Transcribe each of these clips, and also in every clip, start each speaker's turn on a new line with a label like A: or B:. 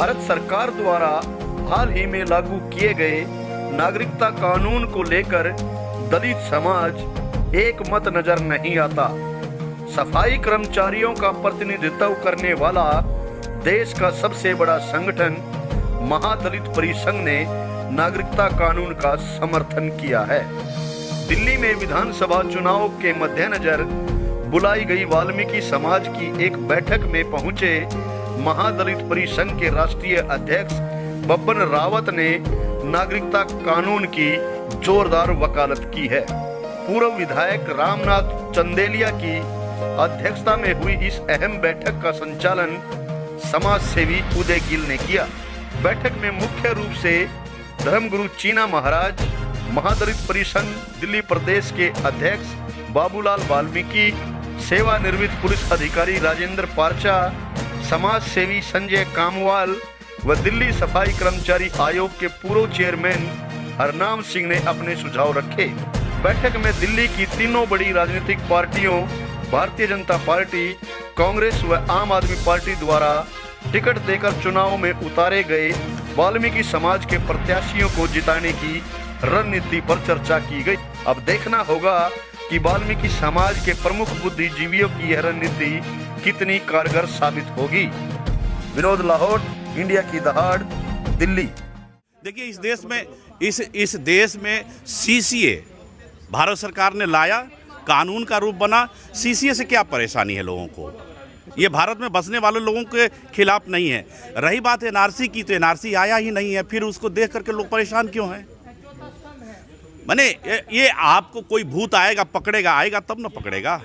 A: भारत सरकार द्वारा हाल ही में लागू किए गए नागरिकता कानून को लेकर दलित समाज एक मत नजर नहीं आता। सफाई कर्मचारियों का प्रतिनिधित्व करने वाला देश का सबसे बड़ा संगठन महादलित परिसंघ ने नागरिकता कानून का समर्थन किया है। दिल्ली में विधानसभा चुनाव के मद्देनजर बुलाई गई वाल्मीकि समाज की एक बैठक में पहुंचे महादलित परिसंघ के राष्ट्रीय अध्यक्ष बब्बन रावत ने नागरिकता कानून की जोरदार वकालत की है। पूर्व विधायक रामनाथ चंदेलिया की अध्यक्षता में हुई इस अहम बैठक का संचालन समाज सेवी उदय गिल ने किया। बैठक में मुख्य रूप से धर्मगुरु चीना महाराज, महादलित परिसंघ दिल्ली प्रदेश के अध्यक्ष बाबूलाल वाल्मीकि, सेवानिवृत्त पुलिस अधिकारी राजेंद्र पारचा, समाज सेवी संजय कामवाल व दिल्ली सफाई कर्मचारी आयोग के पूर्व चेयरमैन हरनाम सिंह ने अपने सुझाव रखे। बैठक में दिल्ली की तीनों बड़ी राजनीतिक पार्टियों भारतीय जनता पार्टी, कांग्रेस व आम आदमी पार्टी द्वारा टिकट देकर चुनाव में उतारे गए वाल्मीकि समाज के प्रत्याशियों को जिताने की रणनीति पर चर्चा की गई। अब देखना होगा कि वाल्मीकि समाज के प्रमुख बुद्धिजीवियों की यह रणनीति कितनी कारगर साबित होगी। विनोद लाहौर, इंडिया की दहाड़, दिल्ली।
B: देखिए, इस देश में सीसीए भारत सरकार ने लाया, कानून का रूप बना। सीसीए से क्या परेशानी है लोगों को? ये भारत में बसने वाले लोगों के खिलाफ नहीं है। रही बात एनआरसी की, तो एनआरसी आया ही नहीं है, फिर उसको देख करके लोग परेशान क्यों हैं? माने ये आपको कोई भूत आएगा पकड़ेगा, आएगा तब ना पकड़ेगा,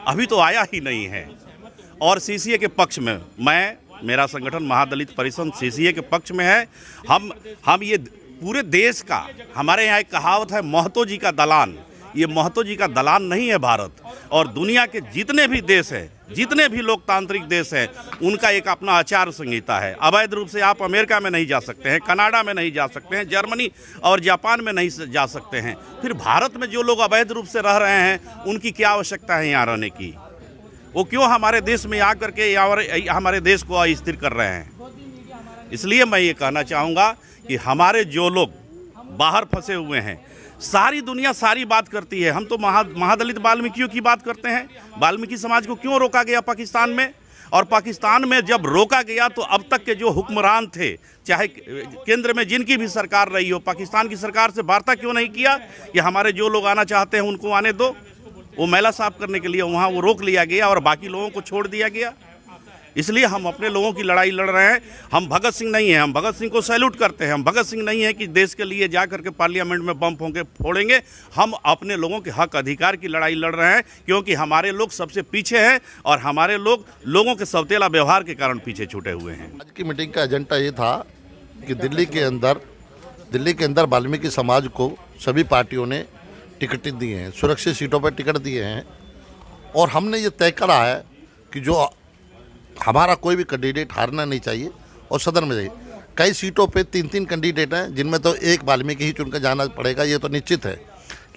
B: अभी तो आया ही नहीं है। और सीसीए के पक्ष में मेरा संगठन महादलित परिसंघ सीसीए के पक्ष में है। हम ये पूरे देश का, हमारे यहाँ एक कहावत है, महतो जी का दलान। ये महतो जी का दलान नहीं है भारत, और दुनिया के जितने भी देश हैं, जितने भी लोकतांत्रिक देश हैं, उनका एक अपना आचार संहिता है। अवैध रूप से आप अमेरिका में नहीं जा सकते हैं, कनाडा में नहीं जा सकते हैं, जर्मनी और जापान में नहीं जा सकते हैं। फिर भारत में जो लोग अवैध रूप से रह रहे हैं, उनकी क्या आवश्यकता है यहाँ रहने की? वो क्यों हमारे देश में आकर के हमारे देश को अस्थिर कर रहे हैं? इसलिए मैं ये कहना चाहूँगा कि हमारे जो लोग बाहर फंसे हुए हैं, सारी दुनिया सारी बात करती है, हम तो महादलित वाल्मीकियों की बात करते हैं। वाल्मीकि समाज को क्यों रोका गया पाकिस्तान में? और पाकिस्तान में जब रोका गया तो अब तक के जो हुक्मरान थे, चाहे केंद्र में जिनकी भी सरकार रही हो, पाकिस्तान की सरकार से वार्ता क्यों नहीं किया कि हमारे जो लोग आना चाहते हैं उनको आने दो? वो मैला साफ करने के लिए वहाँ वो रोक लिया गया और बाकी लोगों को छोड़ दिया गया। इसलिए हम अपने लोगों की लड़ाई लड़ रहे हैं। हम भगत सिंह नहीं हैं, हम भगत सिंह को सैल्यूट करते हैं। हम भगत सिंह नहीं है कि देश के लिए जा करके पार्लियामेंट में बम फोड़ेंगे। हम अपने लोगों के हक अधिकार की लड़ाई लड़ रहे हैं, क्योंकि हमारे लोग सबसे पीछे हैं और हमारे लोगों के सौतेला व्यवहार के कारण पीछे छूटे हुए हैं।
C: आज की मीटिंग का एजेंडा ये था कि दिल्ली के अंदर वाल्मीकि समाज को सभी पार्टियों ने टिकट दिए हैं, सुरक्षित सीटों पर टिकट दिए हैं, और हमने ये तय करा है कि जो हमारा कोई भी कैंडिडेट हारना नहीं चाहिए और सदन में जाइए। कई सीटों पे 3-3 कैंडिडेट हैं, जिनमें तो एक वाल्मीकि ही चुनकर जाना पड़ेगा, ये तो निश्चित है।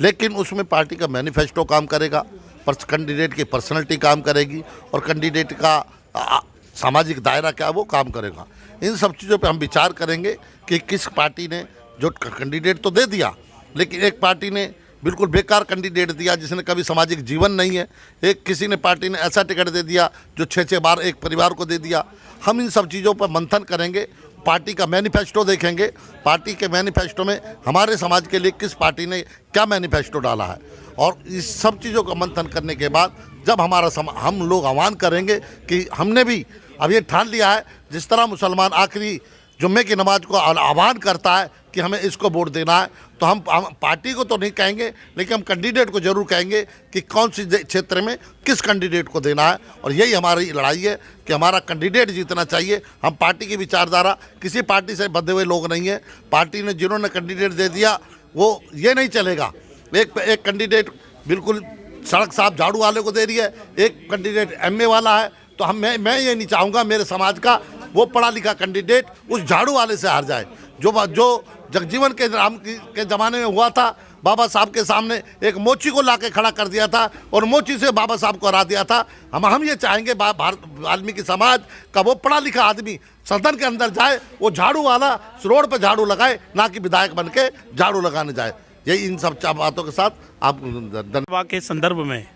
C: लेकिन उसमें पार्टी का मैनिफेस्टो काम करेगा, कैंडिडेट की पर्सनैलिटी काम करेगी, और कैंडिडेट का सामाजिक दायरा क्या वो काम करेगा। इन सब चीज़ों पे हम विचार करेंगे कि किस पार्टी ने जो कैंडिडेट तो दे दिया, लेकिन एक पार्टी ने बिल्कुल बेकार कैंडिडेट दिया जिसने कभी सामाजिक जीवन नहीं है। किसी ने पार्टी ने ऐसा टिकट दे दिया जो 6-6 बार एक परिवार को दे दिया। हम इन सब चीज़ों पर मंथन करेंगे, पार्टी का मैनिफेस्टो देखेंगे, पार्टी के मैनिफेस्टो में हमारे समाज के लिए किस पार्टी ने क्या मैनिफेस्टो डाला है, और इस सब चीज़ों का मंथन करने के बाद जब हम लोग आह्वान करेंगे कि हमने भी अब ये ठान लिया है, जिस तरह मुसलमान आखिरी जुम्मे की नमाज को आह्वान करता है कि हमें इसको वोट देना है, तो हम पार्टी को तो नहीं कहेंगे, लेकिन हम कैंडिडेट को जरूर कहेंगे कि कौन सी क्षेत्र में किस कैंडिडेट को देना है। और यही हमारी लड़ाई है कि हमारा कैंडिडेट जीतना चाहिए। हम पार्टी की विचारधारा, किसी पार्टी से बंधे हुए लोग नहीं हैं। पार्टी ने जिन्होंने कैंडिडेट दे दिया वो ये नहीं चलेगा। एक कैंडिडेट बिल्कुल सड़क साफ झाड़ू वाले को दे रही है, एक कैंडिडेट एमए वाला है, तो मैं ये नहीं चाहूँगा मेरे समाज का वो पढ़ा लिखा कैंडिडेट उस झाड़ू वाले से हार जाए। जो जगजीवन के राम के ज़माने में हुआ था, बाबा साहब के सामने एक मोची को लाके खड़ा कर दिया था और मोची से बाबा साहब को हरा दिया था। हम ये चाहेंगे वाल्मीकि समाज का वो पढ़ा लिखा आदमी सदन के अंदर जाए, वो झाड़ू वाला रोड पर झाड़ू लगाए, ना कि विधायक बन के झाड़ू लगाने जाए। यही इन सब बातों के साथ आप
D: सभा के संदर्भ में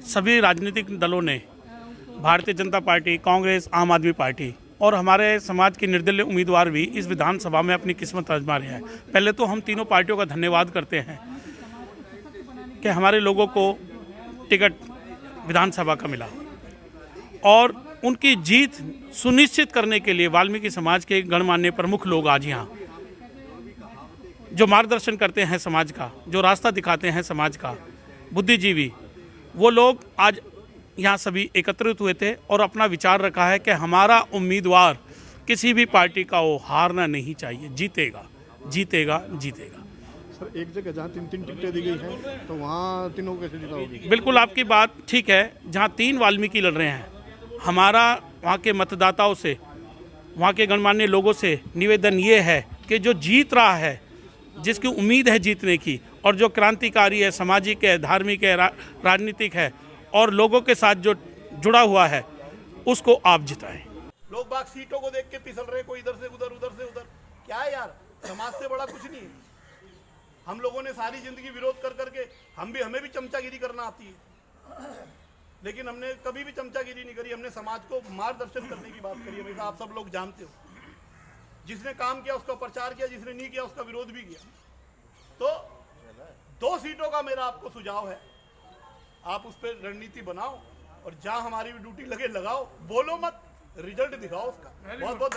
D: सभी राजनीतिक दलों ने, भारतीय जनता पार्टी, कांग्रेस, आम आदमी पार्टी और हमारे समाज के निर्दलीय उम्मीदवार भी इस विधानसभा में अपनी किस्मत आजमा रहे हैं। पहले तो हम तीनों पार्टियों का धन्यवाद करते हैं कि हमारे लोगों को टिकट विधानसभा का मिला और उनकी जीत सुनिश्चित करने के लिए वाल्मीकि समाज के गणमान्य प्रमुख लोग आज यहाँ जो मार्गदर्शन करते हैं समाज का, जो रास्ता दिखाते हैं समाज का, बुद्धिजीवी, वो लोग आज यहाँ सभी एकत्रित हुए थे और अपना विचार रखा है कि हमारा उम्मीदवार किसी भी पार्टी का हो हारना नहीं चाहिए, जीतेगा जीतेगा जीतेगा।
E: सर, एक जगह जहाँ 3-3 टिकटें दी गई हैं तो वहाँ तीनों को कैसे जिताओगे?
D: बिल्कुल आपकी बात ठीक है। जहाँ 3 वाल्मीकि लड़ रहे हैं, हमारा वहाँ के मतदाताओं से, वहाँ के गणमान्य लोगों से निवेदन ये है कि जो जीत रहा है, जिसकी उम्मीद है जीतने की और जो क्रांतिकारी है, सामाजिक है, धार्मिक है, राजनीतिक है और लोगों के साथ जो जुड़ा हुआ है, उसको आप जिताएं।
A: लोग बाग सीटों को देख के फिसल रहे, कोई इधर से उधर, उधर से उधर। क्या है यार, समाज से बड़ा कुछ नहीं है। हम लोगों ने सारी जिंदगी विरोध कर करके हमें भी चमचागिरी करना आती है, लेकिन हमने कभी भी चमचागिरी नहीं करी। हमने समाज को मार्गदर्शन करने की बात करी। हमेशा आप सब लोग जानते हो, जिसने काम किया उसका प्रचार किया, जिसने नहीं किया उसका विरोध भी किया। तो 2 सीटों का मेरा आपको सुझाव है, आप उस पर रणनीति बनाओ और जहां हमारी भी ड्यूटी लगे लगाओ, बोलो मत, रिजल्ट दिखाओ उसका। बहुत बहुत